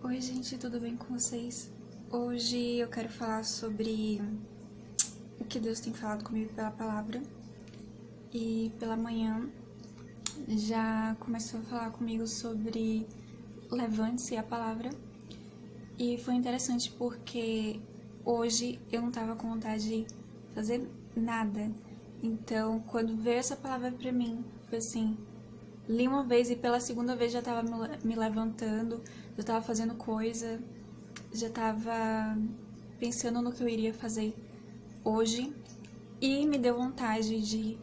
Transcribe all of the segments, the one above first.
Oi gente, tudo bem com vocês? Hoje eu quero falar sobre o que Deus tem falado comigo pela palavra. E pela manhã já começou a falar comigo sobre levante-se a palavra. E foi interessante porque hoje eu não estava com vontade de fazer nada. Então, quando veio essa palavra pra mim, foi assim, li uma vez e pela segunda vez já tava me levantando, já tava fazendo coisa, já tava pensando no que eu iria fazer hoje e me deu vontade de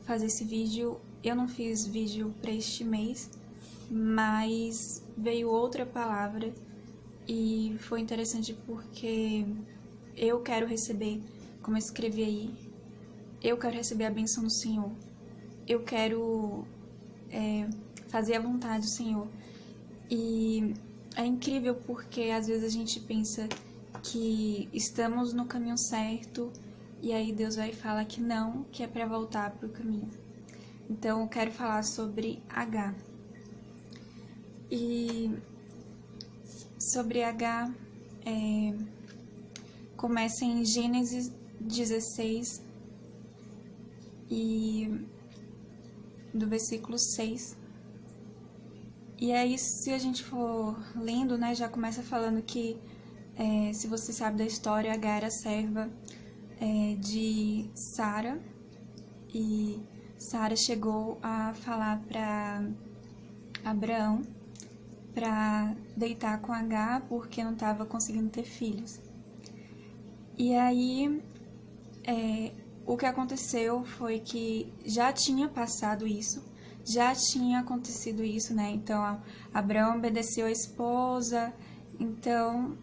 fazer esse vídeo. Eu não fiz vídeo pra este mês, mas veio outra palavra e foi interessante porque eu quero receber, como eu escrevi aí, eu quero receber a bênção do Senhor. Eu quero fazer a vontade do Senhor. E é incrível porque às vezes a gente pensa que estamos no caminho certo e aí Deus vai falar que não, que é para voltar para o caminho. Então eu quero falar sobre H. E sobre H começa em Gênesis 16 e do versículo 6. E aí, se a gente for lendo, né, já começa falando que, se você sabe da história, Agar era serva de Sara, e Sara chegou a falar para Abraão para deitar com Agar porque não estava conseguindo ter filhos. E aí, o que aconteceu foi que já tinha passado isso, já tinha acontecido isso, né? Então, Abraão obedeceu a esposa. Então,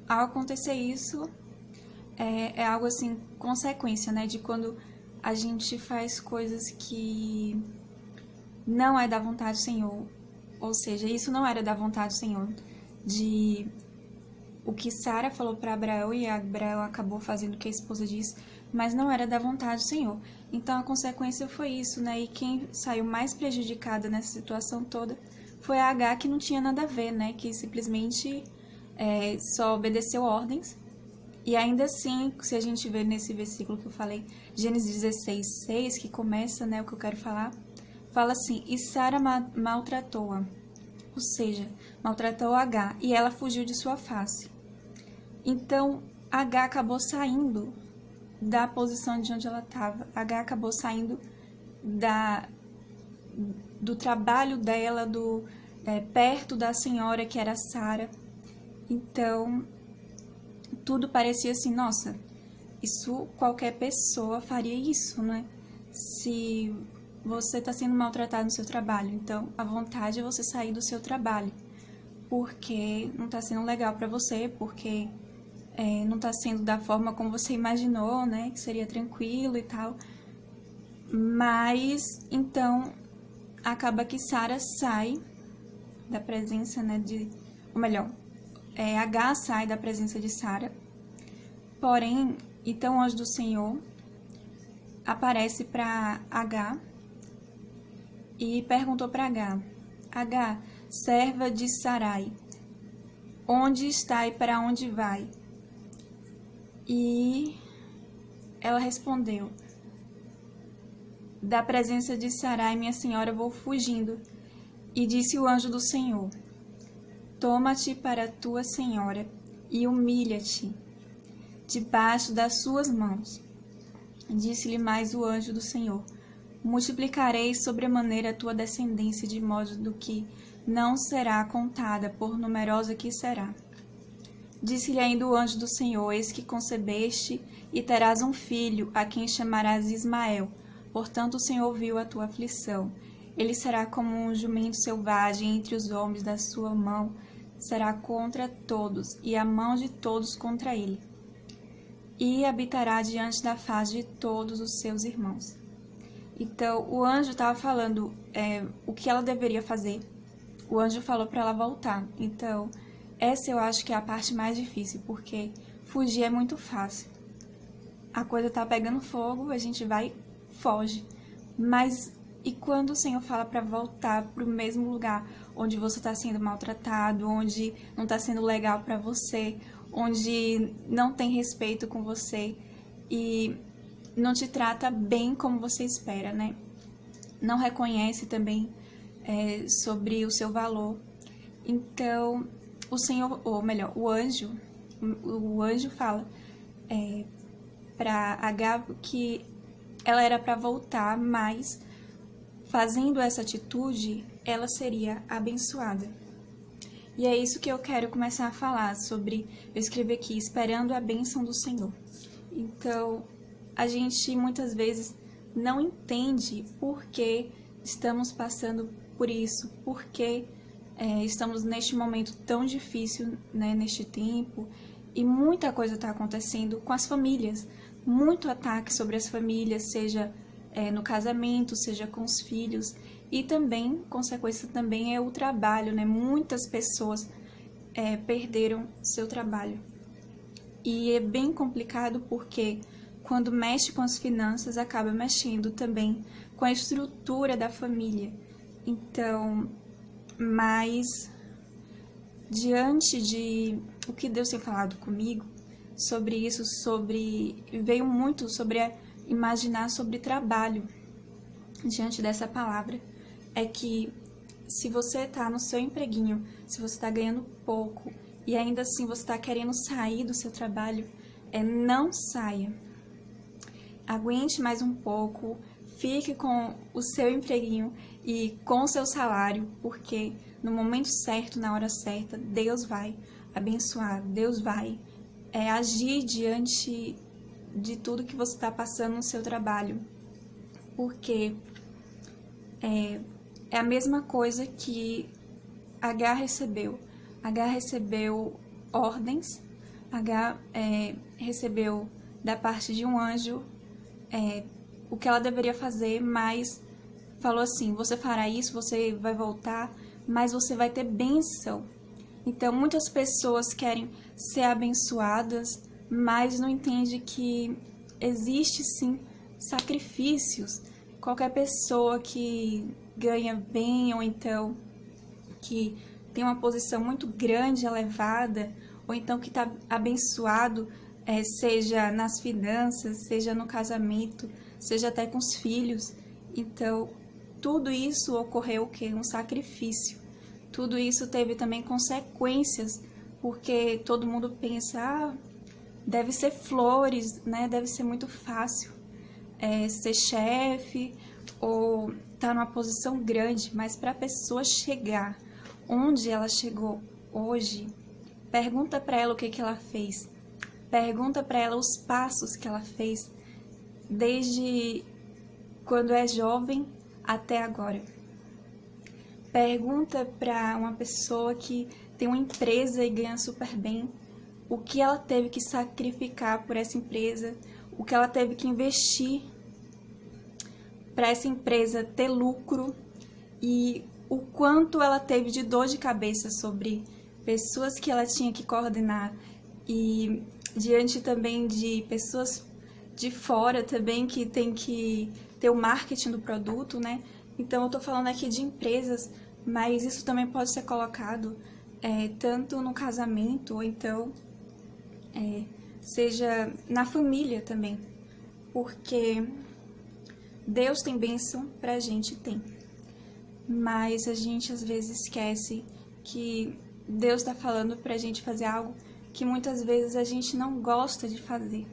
ao acontecer isso, é algo assim, consequência, né? De quando a gente faz coisas que não é da vontade do Senhor. Ou seja, isso não era da vontade do Senhor. De o que Sara falou para Abraão e Abraão acabou fazendo o que a esposa disse, mas não era da vontade do Senhor. Então a consequência foi isso, né? E quem saiu mais prejudicada nessa situação toda foi a Agar, que não tinha nada a ver, né? Que simplesmente só obedeceu ordens. E ainda assim, se a gente ver nesse versículo que eu falei, Gênesis 16, 6, que começa, né, o que eu quero falar, fala assim: e Sara maltratou-a, ou seja, maltratou Agar, e ela fugiu de sua face. Então, Agar acabou saindo da posição de onde ela estava. Agar acabou saindo do trabalho dela, perto da senhora que era Sara. Então, tudo parecia assim, nossa, isso qualquer pessoa faria isso, né? Se você está sendo maltratado no seu trabalho, então a vontade é você sair do seu trabalho, porque não está sendo legal para você, porque não está sendo da forma como você imaginou, né? Que seria tranquilo e tal. Mas, então, acaba que Sara sai da presença, né? Ou melhor, Agar sai da presença de Sara. Porém, então o anjo do Senhor aparece para Agar e perguntou para Agar: Agar, serva de Sarai, onde está e para onde vai? E ela respondeu: da presença de Sarai, minha senhora, vou fugindo. E disse o anjo do Senhor: toma-te para tua senhora e humilha-te debaixo das suas mãos. Disse-lhe mais o anjo do Senhor: multiplicarei sobremaneira a tua descendência, de modo que não será contada, por numerosa que será. Disse-lhe ainda o anjo do Senhor: eis que concebeste e terás um filho, a quem chamarás Ismael. Portanto o Senhor viu a tua aflição. Ele será como um jumento selvagem entre os homens, da sua mão será contra todos, e a mão de todos contra ele. E habitará diante da face de todos os seus irmãos. Então, o anjo estava falando o que ela deveria fazer. O anjo falou para ela voltar. Então, essa eu acho que é a parte mais difícil, porque fugir é muito fácil. A coisa tá pegando fogo, a gente vai, foge. Mas E quando o Senhor fala para voltar para o mesmo lugar onde você está sendo maltratado, onde não está sendo legal para você, onde não tem respeito com você e não te trata bem como você espera, né? Não reconhece também sobre o seu valor. Então, o Senhor, ou melhor, o anjo fala para Agar que ela era para voltar, mas fazendo essa atitude, ela seria abençoada. E é isso que eu quero começar a falar sobre, eu escrevi aqui, esperando a bênção do Senhor. Então, a gente muitas vezes não entende por que estamos passando por isso, por que estamos neste momento tão difícil, né, neste tempo, e muita coisa está acontecendo com as famílias, muito ataque sobre as famílias, seja no casamento, seja com os filhos, e também, consequência também é o trabalho, né? Muitas pessoas perderam seu trabalho. E é bem complicado porque quando mexe com as finanças, acaba mexendo também com a estrutura da família. Então, mas diante de o que Deus tem falado comigo sobre isso, veio muito sobre imaginar sobre trabalho diante dessa palavra. É que se você está no seu empreguinho, se você está ganhando pouco e ainda assim você está querendo sair do seu trabalho, não saia. Aguente mais um pouco, fique com o seu empreguinho e com o seu salário, porque no momento certo, na hora certa, Deus vai abençoar, Deus vai agir diante de tudo que você está passando no seu trabalho. Porque é a mesma coisa que Agar recebeu. Agar recebeu ordens, Agar recebeu da parte de um anjo o que ela deveria fazer, mas falou assim, você fará isso, você vai voltar, mas você vai ter bênção. Então, muitas pessoas querem ser abençoadas, mas não entendem que existe sim sacrifícios. Qualquer pessoa que ganha bem ou então que tem uma posição muito grande, elevada, ou então que está abençoado, seja nas finanças, seja no casamento, seja até com os filhos. Então, tudo isso ocorreu o quê? Um sacrifício. Tudo isso teve também consequências, porque todo mundo pensa, deve ser flores, né? Deve ser muito fácil ser chefe ou estar numa posição grande, mas para a pessoa chegar onde ela chegou hoje, pergunta para ela o que ela fez, pergunta para ela os passos que ela fez desde quando é jovem até agora. Pergunta para uma pessoa que tem uma empresa e ganha super bem, o que ela teve que sacrificar por essa empresa, o que ela teve que investir para essa empresa ter lucro e o quanto ela teve de dor de cabeça sobre pessoas que ela tinha que coordenar e diante também de pessoas de fora também que tem que ter o marketing do produto, né? Então eu tô falando aqui de empresas, mas isso também pode ser colocado tanto no casamento ou então seja na família também, porque Deus tem bênção pra gente, tem. Mas a gente às vezes esquece que Deus está falando pra gente fazer algo que muitas vezes a gente não gosta de fazer.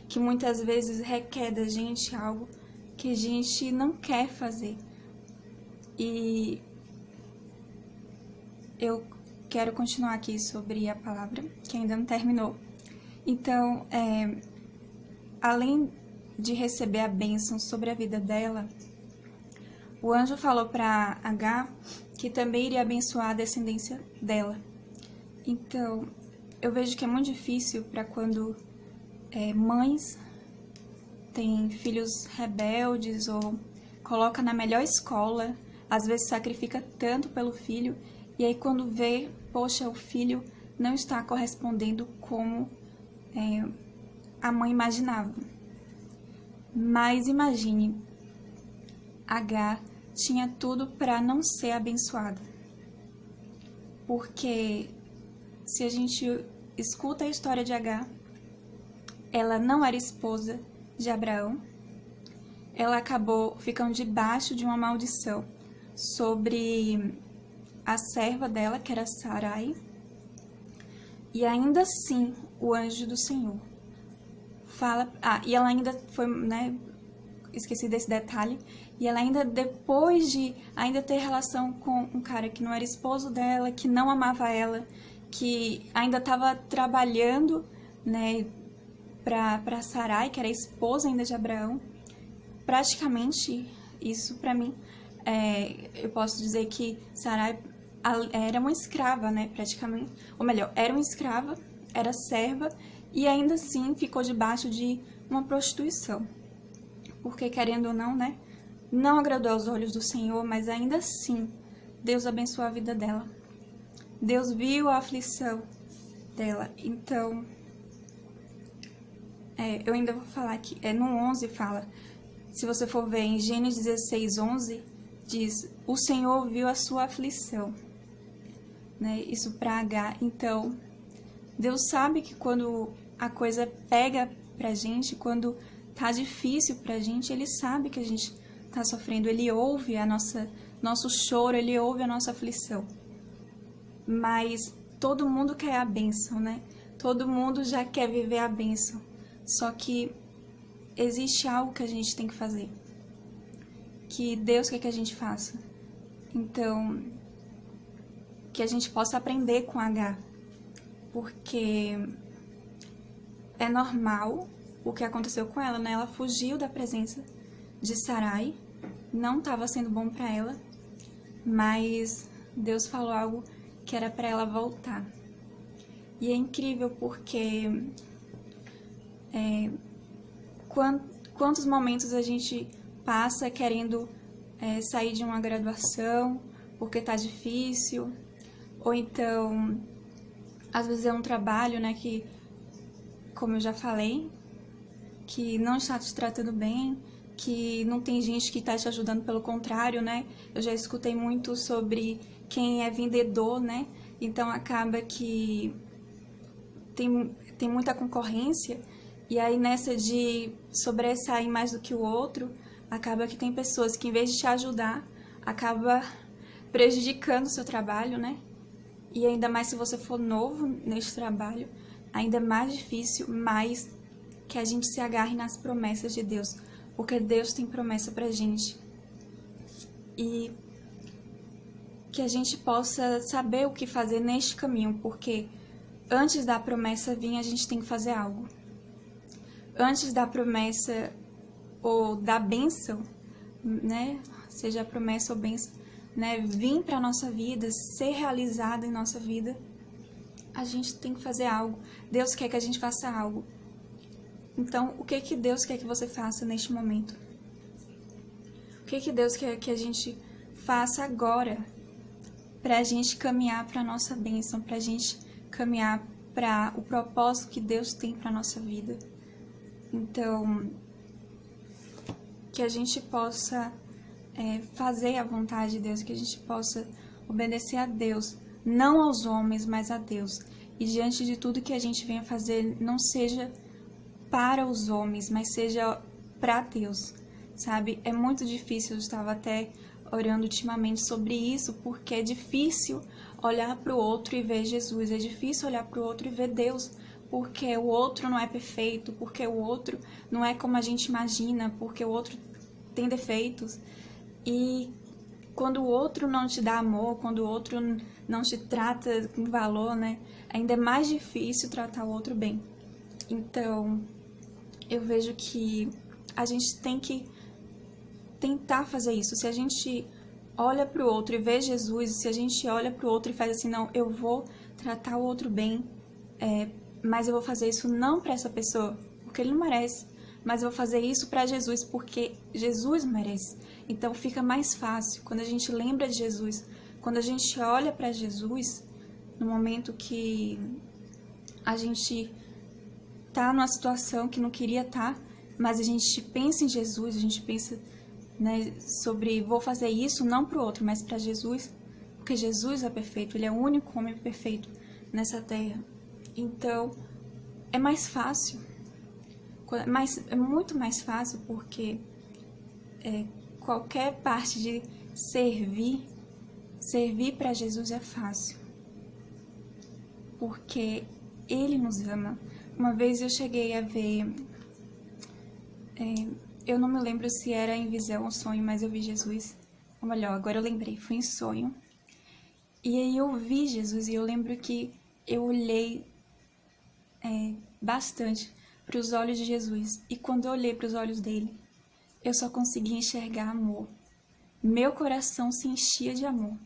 Que muitas vezes requer da gente algo que a gente não quer fazer. E eu quero continuar aqui sobre a palavra, que ainda não terminou. Então, além de receber a bênção sobre a vida dela, o anjo falou para Agar que também iria abençoar a descendência dela. Então, eu vejo que é muito difícil para quando mães têm filhos rebeldes ou coloca na melhor escola, às vezes sacrifica tanto pelo filho, e aí quando vê, poxa, o filho não está correspondendo como a mãe imaginava. Mas imagine Agar tinha tudo para não ser abençoada. Porque se a gente escuta a história de Agar, ela não era esposa de Abraão, ela acabou ficando debaixo de uma maldição sobre a serva dela, que era Sarai, e ainda assim o anjo do Senhor fala... e ela ainda foi, esqueci desse detalhe, e ela ainda, depois de ainda ter relação com um cara que não era esposo dela, que não amava ela, que ainda estava trabalhando, para Sarai, que era a esposa ainda de Abraão, praticamente, isso para mim, eu posso dizer que Sarai era uma escrava, praticamente, ou melhor, era uma escrava, era serva, e ainda assim ficou debaixo de uma prostituição. Porque, querendo ou não, não agradou aos olhos do Senhor, mas ainda assim, Deus abençoou a vida dela. Deus viu a aflição dela. Então, eu ainda vou falar aqui, no 11 fala, se você for ver em Gênesis 16, 11, diz, o Senhor viu a sua aflição. Isso para Agar. Então, Deus sabe que quando a coisa pega pra gente, quando tá difícil pra gente, Ele sabe que a gente tá sofrendo. Ele ouve nosso choro, Ele ouve a nossa aflição. Mas todo mundo quer a bênção, Todo mundo já quer viver a bênção. Só que existe algo que a gente tem que fazer, que Deus quer que a gente faça. Então, que a gente possa aprender com Agar, porque é normal o que aconteceu com ela, Ela fugiu da presença de Sarai, não estava sendo bom para ela, mas Deus falou algo que era para ela voltar. E é incrível porque quantos momentos a gente passa querendo sair de uma graduação porque tá difícil, ou então às vezes é um trabalho, que, como eu já falei, que não está te tratando bem, que não tem gente que está te ajudando, pelo contrário, Eu já escutei muito sobre quem é vendedor, Então acaba que tem muita concorrência, e aí nessa de sobressair mais do que o outro, acaba que tem pessoas que, em vez de te ajudar, acaba prejudicando o seu trabalho, E ainda mais se você for novo neste trabalho, ainda mais difícil, mas que a gente se agarre nas promessas de Deus, porque Deus tem promessa pra gente. E que a gente possa saber o que fazer neste caminho, porque antes da promessa vir, a gente tem que fazer algo. Antes da promessa ou da bênção, seja a promessa ou bênção, vir para a nossa vida, ser realizada em nossa vida, a gente tem que fazer algo. Deus quer que a gente faça algo. Então, o que Deus quer que você faça neste momento? O que Deus quer que a gente faça agora para a gente caminhar para a nossa bênção, para a gente caminhar para o propósito que Deus tem para a nossa vida? Então, que a gente possa fazer a vontade de Deus, que a gente possa obedecer a Deus, não aos homens, mas a Deus. E diante de tudo que a gente venha fazer, não seja para os homens, mas seja para Deus, sabe? É muito difícil, eu estava até orando ultimamente sobre isso, porque é difícil olhar para o outro e ver Jesus, é difícil olhar para o outro e ver Deus, porque o outro não é perfeito, porque o outro não é como a gente imagina, porque o outro tem defeitos. E quando o outro não te dá amor, quando o outro não te trata com valor, ainda é mais difícil tratar o outro bem. Então, eu vejo que a gente tem que tentar fazer isso. Se a gente olha para o outro e vê Jesus, se a gente olha para o outro e faz assim, não, eu vou tratar o outro bem, mas eu vou fazer isso não para essa pessoa, porque ele não merece, mas eu vou fazer isso para Jesus, porque Jesus merece. Então fica mais fácil quando a gente lembra de Jesus, quando a gente olha para Jesus, no momento que a gente tá numa situação que não queria estar, mas a gente pensa em Jesus, a gente pensa né, sobre vou fazer isso não para o outro, mas para Jesus, porque Jesus é perfeito, ele é o único homem perfeito nessa terra. Então, é mais fácil, mas é muito mais fácil porque qualquer parte de servir para Jesus é fácil, porque ele nos ama. Uma vez eu cheguei a ver, eu não me lembro se era em visão ou sonho, mas eu vi Jesus, ou melhor, agora eu lembrei, foi em sonho. E aí eu vi Jesus e eu lembro que eu olhei bastante para os olhos de Jesus. E quando eu olhei para os olhos dele, eu só conseguia enxergar amor. Meu coração se enchia de amor,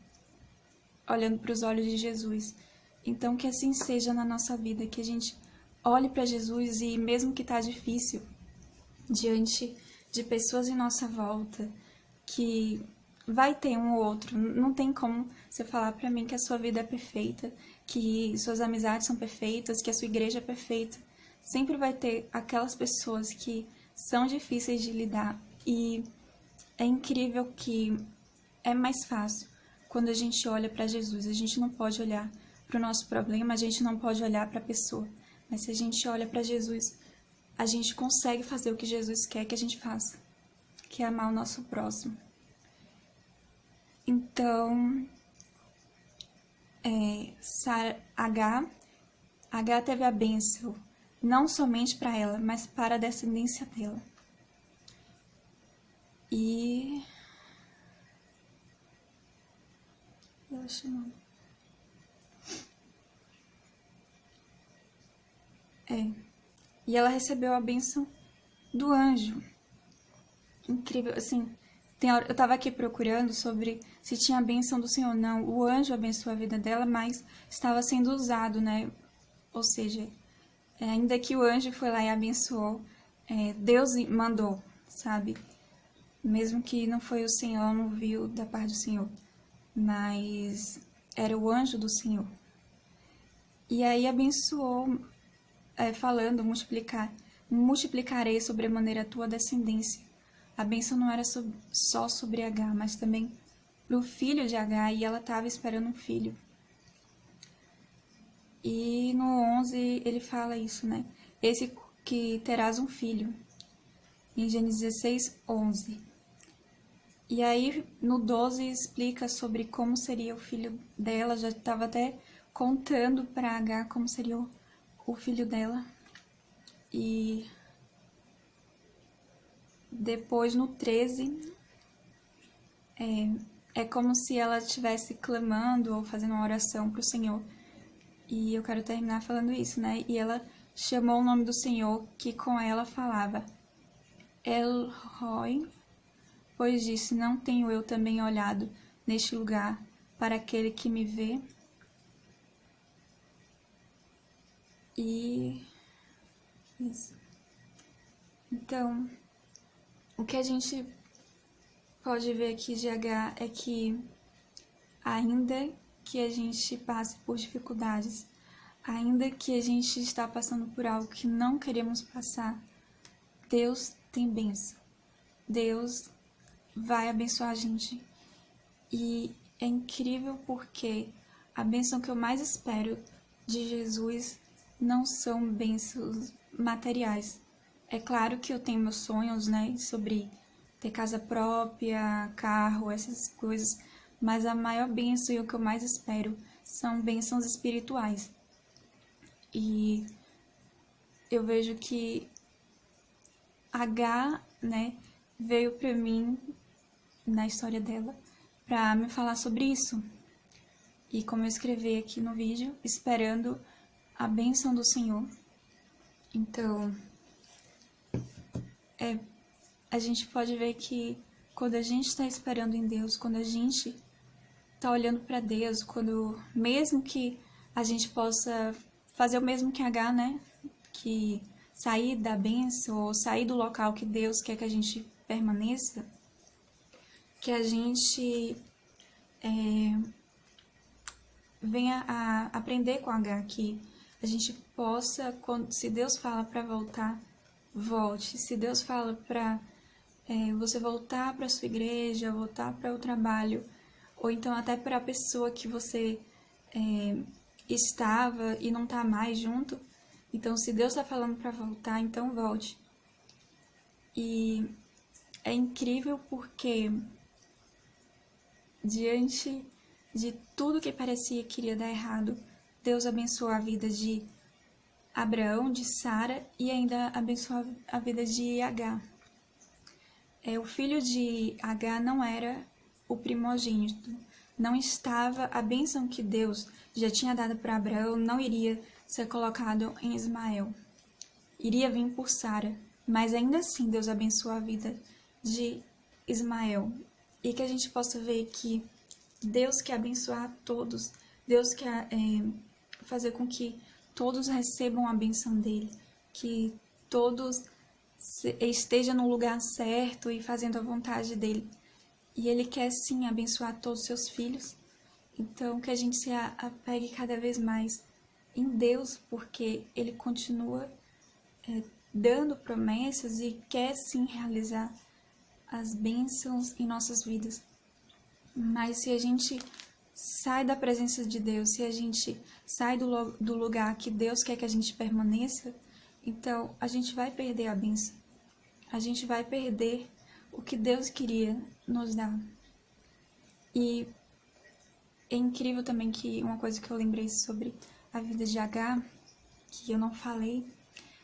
olhando para os olhos de Jesus. Então que assim seja na nossa vida, que a gente olhe para Jesus e mesmo que tá difícil, diante de pessoas em nossa volta, que vai ter um ou outro, não tem como você falar para mim que a sua vida é perfeita, que suas amizades são perfeitas, que a sua igreja é perfeita. Sempre vai ter aquelas pessoas que são difíceis de lidar e é incrível que é mais fácil quando a gente olha para Jesus. A gente não pode olhar para o nosso problema, a gente não pode olhar para a pessoa, mas se a gente olha para Jesus, a gente consegue fazer o que Jesus quer que a gente faça, que é amar o nosso próximo. Então, H teve a bênção, não somente para ela, mas para a descendência dela. E... E ela recebeu a bênção do anjo. Incrível, assim... Eu estava aqui procurando sobre se tinha a bênção do Senhor. Não, o anjo abençoou a vida dela, mas estava sendo usado, né? Ou seja, ainda que o anjo foi lá e abençoou, Deus mandou, sabe? Mesmo que não foi o Senhor, não viu da parte do Senhor, mas era o anjo do Senhor. E aí abençoou, falando, multiplicarei sobremaneira a tua descendência. A bênção não era só sobre H, mas também para o filho de H, e ela estava esperando um filho. E no 11 ele fala isso, né? Esse que terás um filho, em Gênesis 16, 11. E aí no 12 explica sobre como seria o filho dela, já estava até contando para H como seria o filho dela. E depois no 13 é como se ela estivesse clamando ou fazendo uma oração para o Senhor. E eu quero terminar falando isso, né? E ela chamou o nome do Senhor que com ela falava, El Roi, pois disse, não tenho eu também olhado neste lugar para aquele que me vê? E isso. Então, o que a gente pode ver aqui de H é que, ainda que a gente passe por dificuldades, ainda que a gente está passando por algo que não queremos passar, Deus tem bênção. Deus vai abençoar a gente. E é incrível porque a bênção que eu mais espero de Jesus não são bênçãos materiais. É claro que eu tenho meus sonhos, né, sobre ter casa própria, carro, essas coisas, mas a maior bênção e o que eu mais espero são bênçãos espirituais. E eu vejo que H, né, veio para mim na história dela para me falar sobre isso. E como eu escrevi aqui no vídeo, esperando a bênção do Senhor. Então, a gente pode ver que quando a gente está esperando em Deus, quando a gente está olhando para Deus, quando mesmo que a gente possa fazer o mesmo que H, né? Que sair da bênção ou sair do local que Deus quer que a gente permaneça, que a gente venha a aprender com H, que a gente possa, se Deus fala para voltar, volte. Se Deus fala para você voltar para sua igreja, voltar para o trabalho, ou então até para a pessoa que você estava e não está mais junto. Então, se Deus está falando para voltar, então volte. E é incrível porque, diante de tudo que parecia que iria dar errado, Deus abençoou a vida de Abraão, de Sara e ainda abençoou a vida de Agar. O filho de Agar não era o primogênito, não estava a bênção que Deus já tinha dado para Abraão, não iria ser colocado em Ismael. Iria vir por Sara, mas ainda assim Deus abençoou a vida de Ismael. E que a gente possa ver que Deus quer abençoar todos, Deus quer fazer com que todos recebam a bênção dele, que todos estejam no lugar certo e fazendo a vontade dele. E ele quer sim abençoar todos os seus filhos. Então que a gente se apegue cada vez mais em Deus, porque ele continua dando promessas e quer sim realizar as bênçãos em nossas vidas. Mas se a gente sai da presença de Deus, se a gente sai do lugar que Deus quer que a gente permaneça, então a gente vai perder a bênção. A gente vai perder o que Deus queria nos dar. E é incrível também que uma coisa que eu lembrei sobre a vida de Agar, que eu não falei,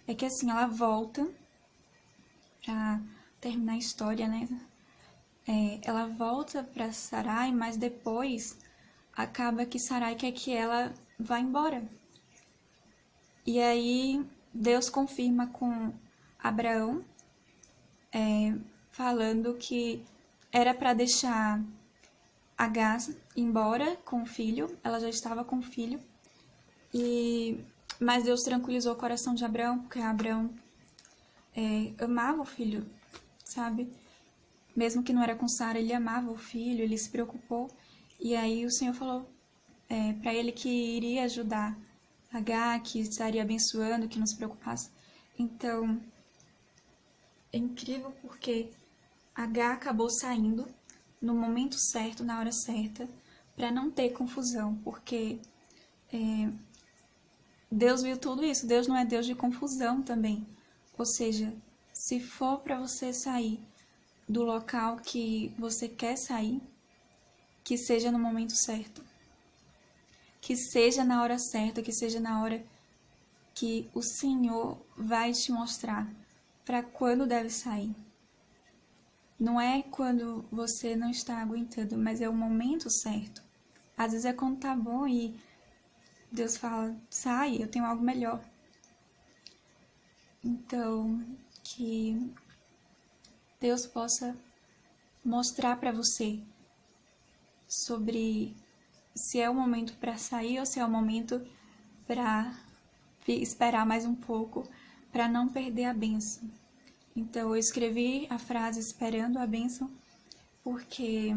é que assim, ela volta pra terminar a história, né? Ela volta para Sarai, mas depois acaba que Sarai quer que ela vá embora. E aí Deus confirma com Abraão, falando que era para deixar Agar embora com o filho, ela já estava com o filho, mas Deus tranquilizou o coração de Abraão, porque Abraão amava o filho, sabe? Mesmo que não era com Sara, ele amava o filho, ele se preocupou. E aí o Senhor falou para ele que iria ajudar Agar, que estaria abençoando, que não se preocupasse. Então, é incrível porque Agar acabou saindo no momento certo, na hora certa, para não ter confusão, porque Deus viu tudo isso. Deus não é Deus de confusão também. Ou seja, se for para você sair do local que você quer sair, que seja no momento certo, que seja na hora certa, que seja na hora que o Senhor vai te mostrar para quando deve sair. Não é quando você não está aguentando, mas é o momento certo. Às vezes é quando tá bom e Deus fala, sai, eu tenho algo melhor. Então, que Deus possa mostrar para você sobre se é o momento para sair ou se é o momento para esperar mais um pouco para não perder a bênção. Então, eu escrevi a frase esperando a bênção porque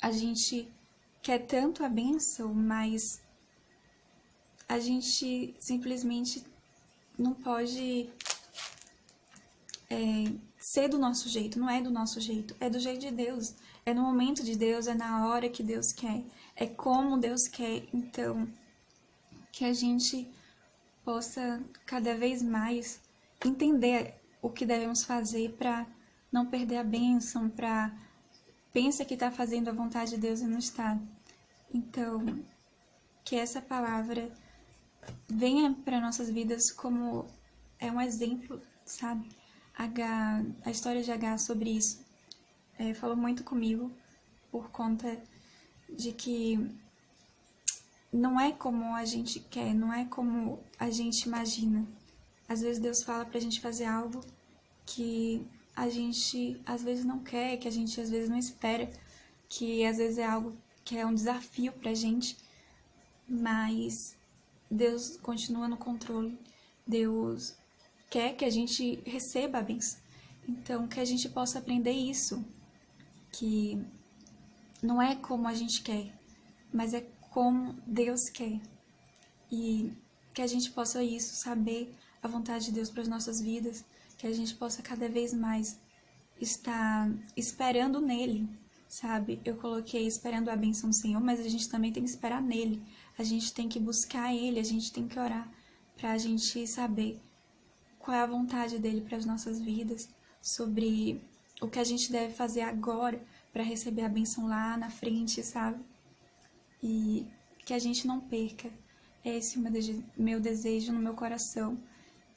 a gente quer tanto a bênção, mas a gente simplesmente não pode ser do nosso jeito, não é do nosso jeito, é do jeito de Deus, é no momento de Deus, é na hora que Deus quer, é como Deus quer. Então, que a gente possa cada vez mais entender o que devemos fazer para não perder a bênção, para pensa que está fazendo a vontade de Deus e não está. Então, que essa palavra venha para nossas vidas como um exemplo, sabe? A história de Agar sobre isso falou muito comigo por conta de que não é como a gente quer, não é como a gente imagina. Às vezes Deus fala pra gente fazer algo que a gente às vezes não quer, que a gente às vezes não espera, que às vezes é algo que é um desafio pra gente, mas Deus continua no controle. Deus quer que a gente receba a bênção. Então, que a gente possa aprender isso, que não é como a gente quer, mas é como Deus quer. E que a gente possa saber a vontade de Deus para as nossas vidas, que a gente possa cada vez mais está esperando nele, sabe? Eu coloquei esperando a bênção do Senhor, mas a gente também tem que esperar nele. A gente tem que buscar ele, a gente tem que orar para a gente saber qual é a vontade dele para as nossas vidas, sobre o que a gente deve fazer agora para receber a bênção lá na frente, sabe? E que a gente não perca. É esse o meu desejo no meu coração,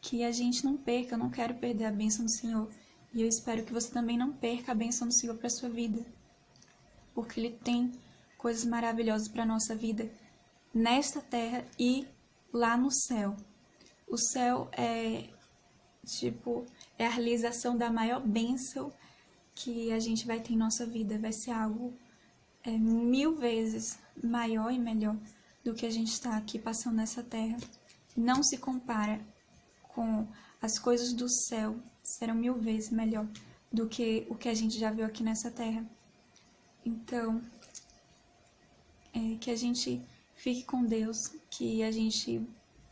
que a gente não perca. Eu não quero perder a bênção do Senhor. E eu espero que você também não perca a bênção do Senhor para a sua vida, porque Ele tem coisas maravilhosas para a nossa vida, nesta terra e lá no céu. O céu é a realização da maior bênção que a gente vai ter em nossa vida. Vai ser algo 1000 vezes maior e melhor do que a gente está aqui passando nessa terra. Não se compara com as coisas do céu, serão 1000 vezes melhor do que o que a gente já viu aqui nessa terra. Então, que a gente fique com Deus, que a gente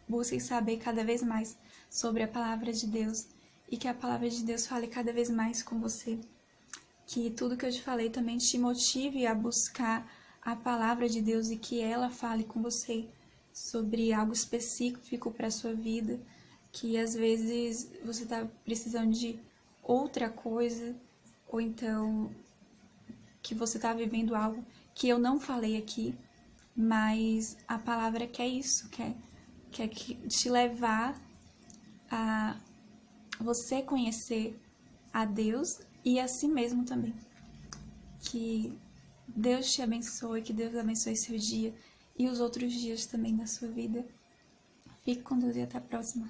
busque saber cada vez mais sobre a palavra de Deus e que a palavra de Deus fale cada vez mais com você. Que tudo que eu te falei também te motive a buscar a palavra de Deus e que ela fale com você sobre algo específico para a sua vida, que às vezes você está precisando de outra coisa, ou então que você está vivendo algo que eu não falei aqui, mas a palavra quer isso, quer te levar a você conhecer a Deus e a si mesmo também. Que Deus te abençoe, que Deus abençoe seu dia e os outros dias também da sua vida. Fique com Deus e até a próxima.